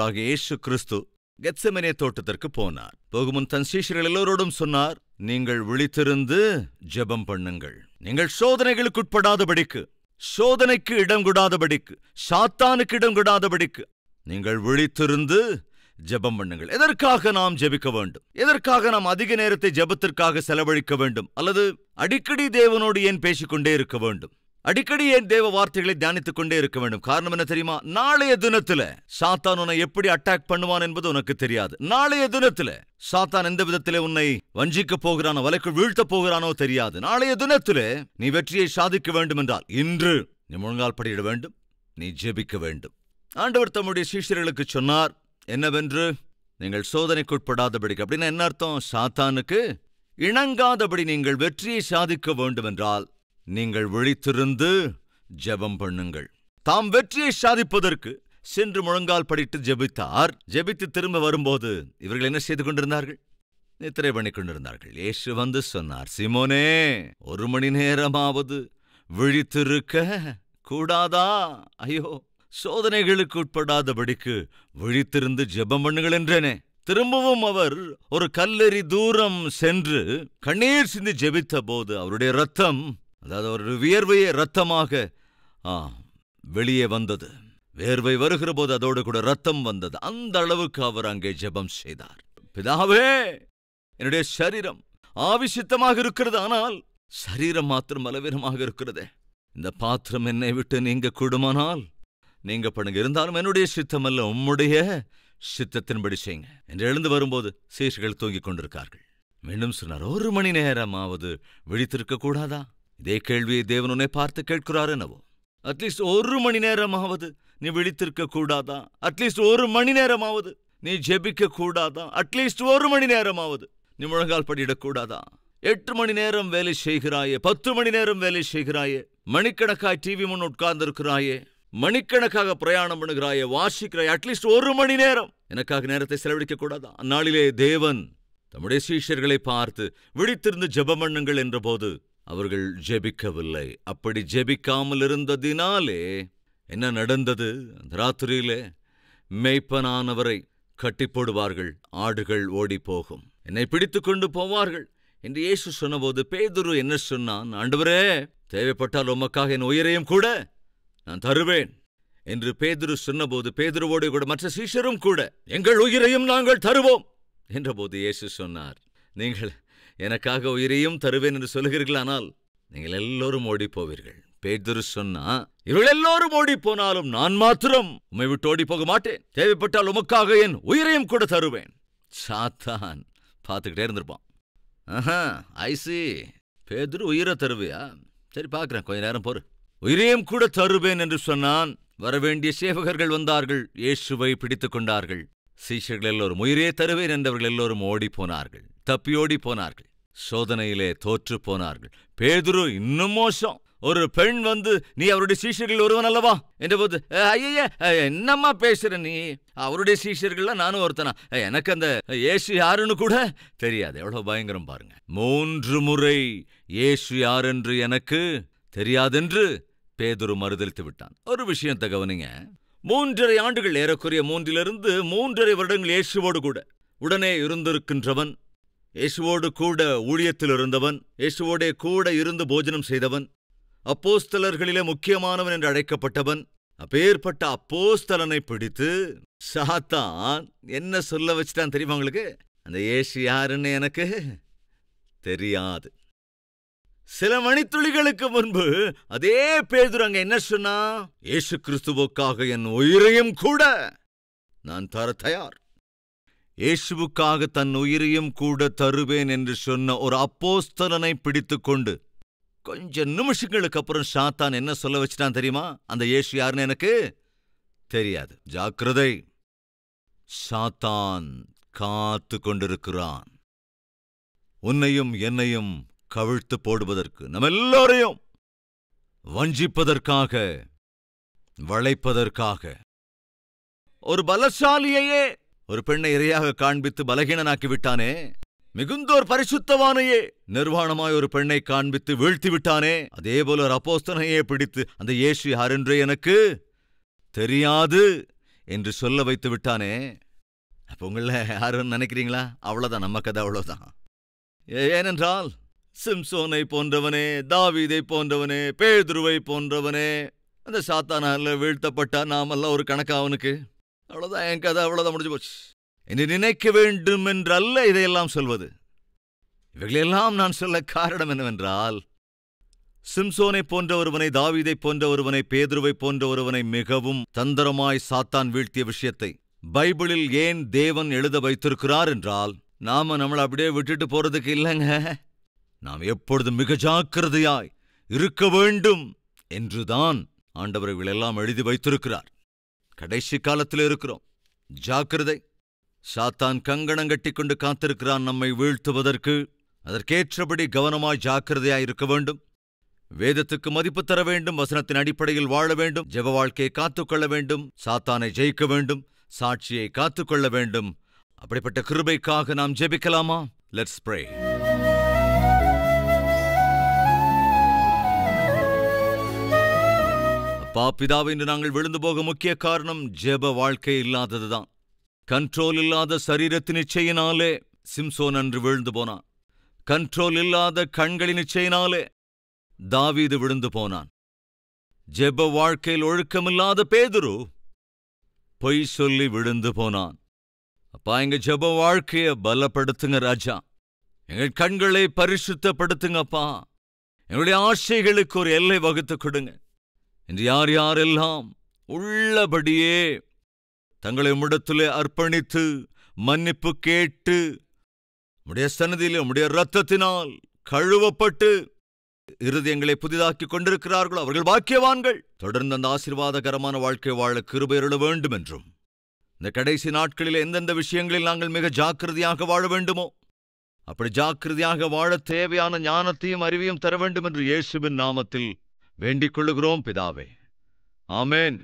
ஆண்டவராகிய இயேசு கிறிஸ்து கெத்செமனே தோட்டத்திற்கு போனார். போகுமுன் தன் சீஷர்கள் எல்லோரோடும் சொன்னார், நீங்கள் விழித்திருந்து ஜெபம் பண்ணுங்கள். நீங்கள் சோதனைகளுக்குட்படாதபடிக்கு, சோதனைக்கு இடம் கொடாதபடிக்கு, சாத்தானுக்கு இடம் கொடாதபடிக்கு நீங்கள் விழித்திருந்து ஜெபம் பண்ணுங்கள். எதற்காக நாம் ஜெபிக்க வேண்டும்? எதற்காக நாம் அதிக நேரத்தை ஜெபத்திற்காக செலவழிக்க வேண்டும்? அல்லது அடிக்கடி தேவனோடு ஏன் பேசிக்கொண்டே இருக்க வேண்டும்? அடிக்கடி ஏன் தேவ வார்த்தைகளை தியானித்துக் கொண்டே இருக்க வேண்டும்? காரணம் என்ன தெரியுமா? நாளைய தினத்துல சாத்தான் உன்னை எப்படி அட்டாக் பண்ணுவான் என்பது உனக்கு தெரியாது. நாளைய தினத்துல சாத்தான் எந்த விதத்திலே உன்னை வஞ்சிக்க போகிறானோ, வலைக்குள் வீழ்த்த போகிறானோ தெரியாது. நாளைய தினத்துல நீ வெற்றியை சாதிக்க வேண்டும் என்றால் இன்று நீ முழங்கால் படியிட வேண்டும், நீ ஜெபிக்க வேண்டும். ஆண்டவர் தம்முடைய சீஷர்களுக்கு சொன்னார் என்னவென்று, நீங்கள் சோதனைக்குட்படாதபடிக்கு. அப்படின்னா என்ன அர்த்தம்? சாத்தானுக்கு இணங்காதபடி நீங்கள் வெற்றியை சாதிக்க வேண்டும் என்றால் நீங்கள் விழித்திருந்து ஜெபம் பண்ணுங்கள். தாம் வெற்றியை சாதிப்பதற்கு சென்று முழங்கால் படிட்டு ஜெபித்தார். ஜெபித்து திரும்ப வரும்போது இவர்கள் என்ன செய்து கொண்டிருந்தார்கள்? நித்திரை பண்ணி கொண்டிருந்தார்கள். இயேசு வந்து சொன்னார், சீமோனே, 1 மணி நேரமாவது விழித்திருக்க கூடாதா? ஐயோ, சோதனைகளுக்கு உட்படாதபடிக்கு விழித்திருந்து ஜெபம் பண்ணுங்கள் என்றேனே. திரும்பவும் அவர் ஒரு கல்லெறி தூரம் சென்று கண்ணீர் சிந்தி ஜெபித்த போது அவருடைய ரத்தம், அதாவது ஒரு வியர்வையே ரத்தமாக வெளியே வந்தது. வேர்வை வருகிற போது அதோடு கூட ரத்தம் வந்தது. அந்த அளவுக்கு அவர் அங்கே ஜெபம் செய்தார். பிதாவே, என்னுடைய சரீரம் ஆவிசித்தமாக இருக்கிறது, ஆனால் சரீரம் மாத்திரம் பலவீனமாக இருக்கிறதே. இந்த பாத்திரம் என்னை விட்டு நீங்க கூடுமானால் நீங்க பண்ணுங்க, இருந்தாலும் என்னுடைய சித்தம் அல்ல, உம்முடைய சித்தத்தின்படி செய்யுங்க என்று எழுந்து வரும்போது சீஷர்கள் தூங்கிக் கொண்டிருக்கார்கள். மீண்டும் சொன்னார், 1 மணி நேரமாவது விழித்திருக்க கூடாதா? இதே கேள்வியை தேவன் உன்னை பார்த்து கேட்கிறார் என்னவோ. அட்லீஸ்ட் 1 மணி நேரமாவது நீ விழித்திருக்க கூடாதா? அட்லீஸ்ட் 1 மணி நேரமாவது நீ ஜெபிக்க கூடாதா? அட்லீஸ்ட் 1 மணி நேரமாவது நீ முழங்கால் படியிடக்கூடாதா? 8 மணி நேரம் வேலை செய்கிறாயே, 10 மணி நேரம் வேலை செய்கிறாயே, மணிக்கணக்காய் டிவி முன் உட்கார்ந்திருக்கிறாயே, மணிக்கணக்காக பிரயாணம் பண்ணுகிறாயே, வாசிக்கிறாய், அட்லீஸ்ட் 1 மணி நேரம் எனக்காக நேரத்தை செலவழிக்க கூடாதா? அந்நாளிலே தேவன் தம்முடைய சீஷர்களை பார்த்து விழித்திருந்து ஜெபம் பண்ணுங்கள் என்ற போது அவர்கள் ஜெபிக்கவில்லை. அப்படி ஜெபிக்காமல் இருந்ததினாலே என்ன நடந்தது? அந்த ராத்திரியிலே மேய்ப்பனானவரை கட்டி போடுவார்கள், ஆடுகள் ஓடி போகும், என்னை பிடித்து கொண்டு போவார்கள் என்று இயேசு சொன்னபோது பேதுரு என்ன சொன்னான்? ஆண்டவரே, தேவைப்பட்டால் உமக்காக என் உயிரையும் கூட நான் தருவேன் என்று பேதுரு சொன்னபோது, பேதுருவோடு கூட மற்ற சீஷரும் கூட எங்கள் உயிரையும் நாங்கள் தருவோம் என்றபோது இயேசு சொன்னார், நீங்கள் எனக்காக உயிரையும் தருவேன் என்று சொல்லுகிறீர்கள், ஆனால் நீங்கள் எல்லோரும் ஓடி போவீர்கள். பேதுரு சொன்னா, இவர்கள் எல்லோரும் ஓடி போனாலும் நான் மாத்திரம் உம்மை விட்டு ஓடி போக மாட்டேன், தேவைப்பட்டால் உமக்காக என் உயிரையும் கூட தருவேன். சாத்தான் பார்த்துக்கிட்டே இருந்திருப்பான். ஐசி, பேதுரு உயிரை தருவியா? சரி பார்க்கிறேன், கொஞ்ச நேரம் போரு, உயிரையும் கூட தருவேன் என்று சொன்னான். வரவேண்டிய சேவகர்கள் வந்தார்கள், இயேசுவை பிடித்துக் கொண்டார்கள். சீஷர்கள் எல்லோரும் உயிரே தருவேன் என்றவர்கள் எல்லோரும் ஓடி போனார்கள், தப்பியோடி போனார்கள், சோதனையிலே தோற்று போனார்கள். பேதுரு இன்னும் மோசம். ஒரு பெண் வந்து, நீ அவருடைய சீஷர்கள் ஒருவன் அல்லவா என்றபோது, ஐய என்னம்மா பேசுற நீ? அவருடைய சீஷர்கள்ல நானும் ஒருத்தனா? எனக்கு அந்த இயேசு யாருன்னு கூட தெரியாது. எவ்வளவு பயங்கரம் பாருங்க. 3 முறை இயேசு யார் என்று எனக்கு தெரியாதென்று பேதுரு மறுதலித்து விட்டான். ஒரு விஷயத்தை கவனிங்க. 3.5 ஆண்டுகள், ஏறக்குறைய 3 to 3.5 வருடங்கள் இயேசுவோடு கூட உடனே இருந்திருக்கின்றவன், இயேசுவோடு கூட ஊழியத்தில் இருந்தவன், இயேசுவோடே கூட இருந்து போஜனம் செய்தவன், அப்போஸ்தலர்களிலே முக்கியமானவன் என்று அழைக்கப்பட்டவன். அப்பேற்பட்ட அப்போஸ்தலனை பிடித்து சாத்தான் என்ன சொல்ல வச்சுட்டான் தெரியுமா உங்களுக்கு? அந்த இயேசு யாருன்னு எனக்கு தெரியாது. சில மணித்துளிகளுக்கு முன்பு அதே பேதுரு அங்க என்ன சொன்னா? இயேசு கிறிஸ்துவுக்காக என் உயிரையும் கூட நான் தர தயார். இயேசுவுக்காக தன் உயிரையும் கூட தருவேன் என்று சொன்ன ஒரு அப்போஸ்தலனை பிடித்துக் கொண்டு கொஞ்ச நிமிஷங்களுக்கு அப்புறம் சாத்தான் என்ன சொல்ல வச்சுட்டான் தெரியுமா? அந்த இயேசு யாருன்னு எனக்கு தெரியாது. ஜாக்கிரதை, சாத்தான் காத்து கொண்டிருக்கிறான் உன்னையும் என்னையும் கவிழ்த்து போடுவதற்கு, நம்ம எல்லோரையும் வஞ்சிப்பதற்காக, வளைப்பதற்காக. ஒரு பலசாலியையே ஒரு பெண்ணை இரையாக காண்பித்து பலகீனனாக்கி விட்டானே. மிகுந்தோர் பரிசுத்தவானையே நிர்வாணமாய் ஒரு பெண்ணை காண்பித்து வீழ்த்தி விட்டானே. அதே போல ஒரு அப்போஸ்தலனையே பிடித்து அந்த இயேசு யாரென்று எனக்கு தெரியாது என்று சொல்ல வைத்து விட்டானே. அப்ப உங்கள யாரும் நினைக்கிறீங்களா? அவ்வளவுதான், நம்ம கதை அவ்வளவுதான். ஏனென்றால் சிம்சோனை போன்றவனே, தாவீதை போன்றவனே, பேதுருவை போன்றவனே அந்த சாத்தானால வீழ்த்தப்பட்டா நாமெல்லாம் ஒரு கணக்கா அவனுக்கு? அவ்வளவுதான், என் கதை அவ்வளவுதான், முடிஞ்சு போச்சு என்று நினைக்க வேண்டும் என்றல்ல இதையெல்லாம் சொல்வது. இவைகளெல்லாம் நான் சொல்ல காரணம் என்னவென்றால், சிம்சோனை போன்ற ஒருவனை, தாவீதை போன்ற ஒருவனை, பேதுருவை போன்ற ஒருவனை மிகவும் தந்திரமாய் சாத்தான் வீழ்த்திய விஷயத்தை பைபிளில் ஏன் தேவன் எழுத வைத்திருக்கிறார் என்றால், நாம நம்மளை அப்படியே விட்டுட்டு போறதுக்கு இல்லைங்க. நாம் எப்பொழுதும் மிக ஜாக்கிரதையாய் இருக்க வேண்டும் என்றுதான் ஆண்டவர் இவைகளெல்லாம் எழுதி வைத்திருக்கிறார். கடைசி காலத்தில் இருக்கிறோம். ஜாக்கிரதை. சாத்தான் கங்கணம் கட்டி கொண்டு காத்திருக்கிறான் நம்மை வீழ்த்துவதற்கு. அதற்கேற்றபடி கவனமாய் ஜாக்கிரதையாய் இருக்க வேண்டும். வேதத்துக்கு மதிப்பு தர வேண்டும். வசனத்தின் அடிப்படையில் வாழ வேண்டும். ஜெப வாழ்க்கையை காத்துக்கொள்ள வேண்டும். சாத்தானை ஜெயிக்க வேண்டும். சாட்சியை காத்துக்கொள்ள வேண்டும். அப்படிப்பட்ட கிருபைக்காக நாம் ஜெபிக்கலாமா? Let's pray. அப்பா பிதாவே, இன்று நாங்கள் விழுந்து போக முக்கிய காரணம் ஜெப வாழ்க்கை இல்லாததுதான். கண்ட்ரோல் இல்லாத சரீரத்தின் இச்சையினாலே சிம்சோன் அன்று விழுந்து போனான். கண்ட்ரோல் இல்லாத கண்களின் இச்சையினாலே தாவீது விழுந்து போனான். ஜெப வாழ்க்கையில் ஒழுக்கமில்லாத பேதுரு பொய் சொல்லி விழுந்து போனான். அப்பா, எங்க ஜெப வாழ்க்கையை பலப்படுத்துங்க ராஜா. எங்கள் கண்களை பரிசுத்தப்படுத்துங்கப்பா. எங்களுடைய ஆசைகளுக்கு ஒரு எல்லை வகுத்து கொடுங்க. இன்று யார் யாரெல்லாம் உள்ளபடியே தங்களை உம்மிடத்திலே அர்ப்பணித்து மன்னிப்பு கேட்டு உம்முடைய சன்னதியிலே உம்முடைய இரத்தத்தினால் கழுவப்பட்டு இருதயங்களை புதிதாக்கிக் கொண்டிருக்கிறார்களோ அவர்கள் பாக்கியவான்கள். தொடர்ந்து அந்த ஆசீர்வாதகரமான வாழ்க்கை வாழ கிருபை அருள வேண்டும் என்றும், இந்த கடைசி நாட்களில் எந்தெந்த விஷயங்களில் நாங்கள் மிக ஜாக்கிரதையாக வாழ வேண்டுமோ அப்படி ஜாக்கிரதையாக வாழ தேவையான ஞானத்தையும் அறிவையும் தர வேண்டும் என்று இயேசுவின் நாமத்தில் வேண்டிக் கொள்ளுகிறோம் பிதாவே. ஆமென்.